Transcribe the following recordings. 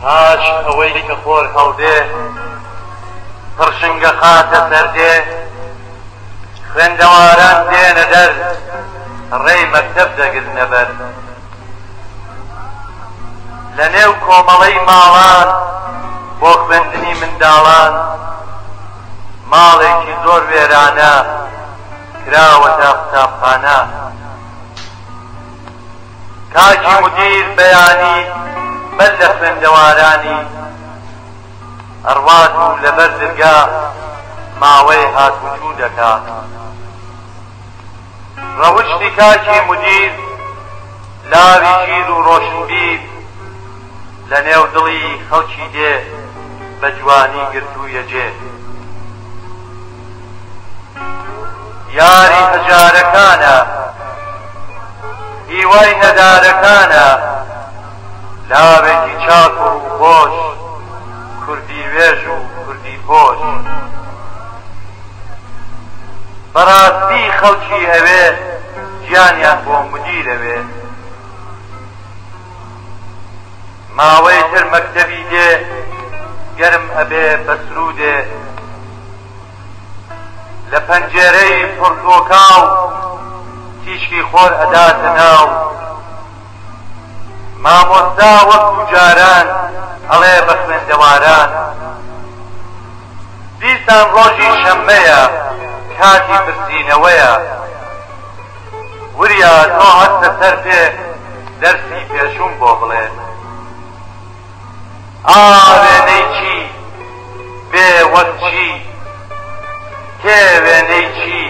پاش ئەوەی کە خۆر هەڵدێ پڕشنگە خاتە سەردێ خوێندەواران دێنە دەر ڕێی مەکتەب دەگرنە بەر لە نێو کۆمەڵەی ماڵان بۆ خوێندنی منداڵان ماڵێکی زۆر وێرانە کراوەتە قوتابخانە کاکی مدیر بەیانی بەر لە خوێندەوارانی ئەڕوات و لەبەر دەرگا ماوەی هاتوچوو دەکا ڕەوشتی کاکی مدیر لاوی ژیر و ڕۆشنبیر لە نێو دڵی خەڵکی دێ بە جوانی گرتوویە جێ یاری هەژارەکانە هیوای نەدارەکانە لاوێکی چاک و خۆش کوردی وێژ و کوردی پۆش بەڕاستی خەڵکی ئەوێ گیانیان بۆ مدیر ئەوێ ماوەی تر مەکتەبی دێ گەرم ئەبێ بە سرودێ لە پەنجێرەی پڕدۆکاو تیشکی خۆر ئەداتە ناو مامۆستا وەکو جاران ئەڵێ بە خوێندەواران دیسان ڕۆژی شەممەیە کاتی برسینەوەیە وریا تۆ هەستە سەر پێ دەرسی پێشوم بۆ بڵێ وێنەی چی بێ وەک چی کێ وێنەی چی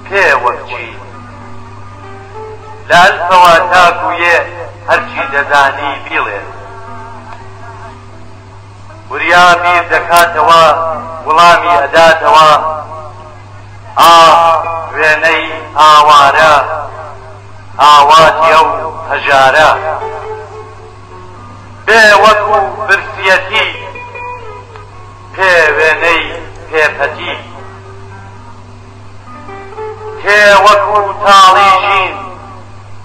پێ وەک چی لە ئەلفەوە تاکوویێ هەرچی دەزانی بیڵێ وریا بیر دەکاتەوە وڵامی ئەداتەوە وێنەی ئاوارە ئاواتیە و هەژارە بێ وەکو برسیەتی پێ وێنەی پێپەتی کێ وەکو تاڵی ژین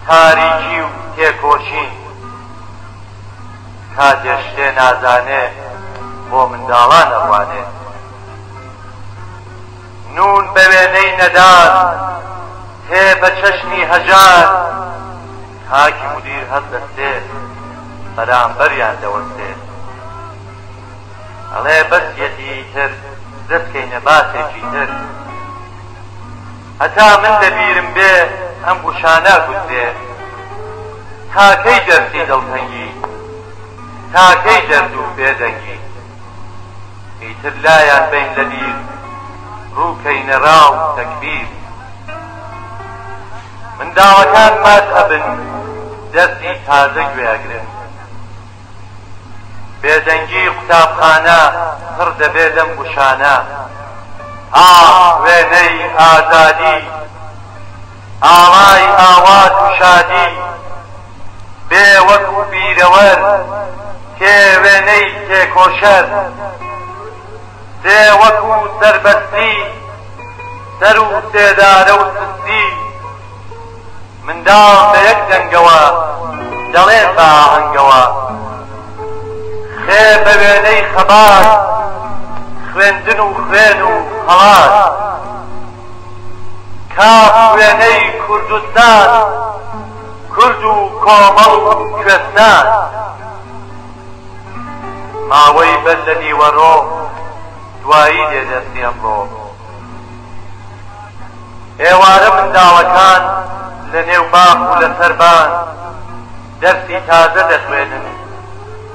تاریکی و تێکۆشین کاتێ شتێ نازانێ بۆ منداڵان ئەوانێ نون بە وێنەی نەدار هێ بە چەشنی هەژار کاکی مدیر هەست دەستێ بەرامبەریان دەوەستێ ئەڵێ بەسیەتی تر دەستکەینە باسێکی تر هەتا من لەبیرم بێ ئەم وشانە گوتێ تاکەی دەرسی دڵتەنگی تاکەی دەرد و بێدەنگی ئیتر لایان بین لەبیر ڕووکەینە ڕاو تەکبیر منداڵەکان مات ئەبن دەرسی تازە گوێگرن بێدەنگی قوتابخانە پڕ دەبێ لەم وشانە وێنەی ئازادی ئاوای ئاوات و شادی بێ وەکو بیرەوەر کێ وێنەی تێکۆشەر سێ وەکو سەربەستی سەر و سێدارە و سستی منداڵ بە یەک دەنگەوە دەڵێن بە ئاهەنگەوە خێ بە وێنەی خەبات خوێندن و خوێن و هەڵات کاف وێنەی کوردستان کورد و کۆمەڵ و کوێستان ماوەی بەر لە نیوەڕۆ دوایی دێدەستی ئەمڕۆ ئێوارە منداڵەکان لە نێو باخ و لە سەربان دەرسی تازە دەخوێنن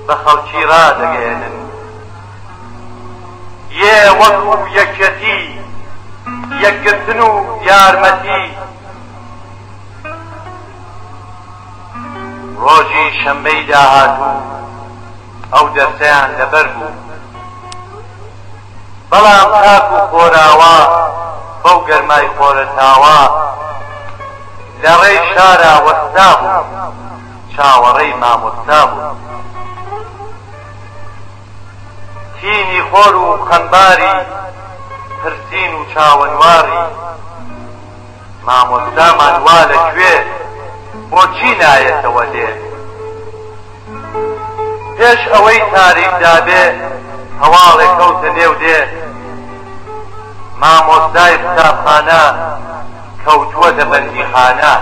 بە خەڵکی ڕادەگەێنن یێ وەکو یەکەتی یەکگرتن و یارمەتی ڕۆژی شەممەی داهاتوو ئەو دەرسەیان لەبەر بوو بەڵام کاک و خۆراوە بەو گەرمای خۆرەتاوە لە ڕێی شارە وەستا بوو چاوەڕێی مامۆستا بوو تینی خۆر و خەمباری پرسین و چاوەنواری مامۆستامان وا لەکوێ بۆچی نایەتەوە لێ پێش ئەوەی تاریک دابێ هەواڵێک کەوتە نێو دێ مامۆستای قوتابخانە کەوتووە دە بەندیخانە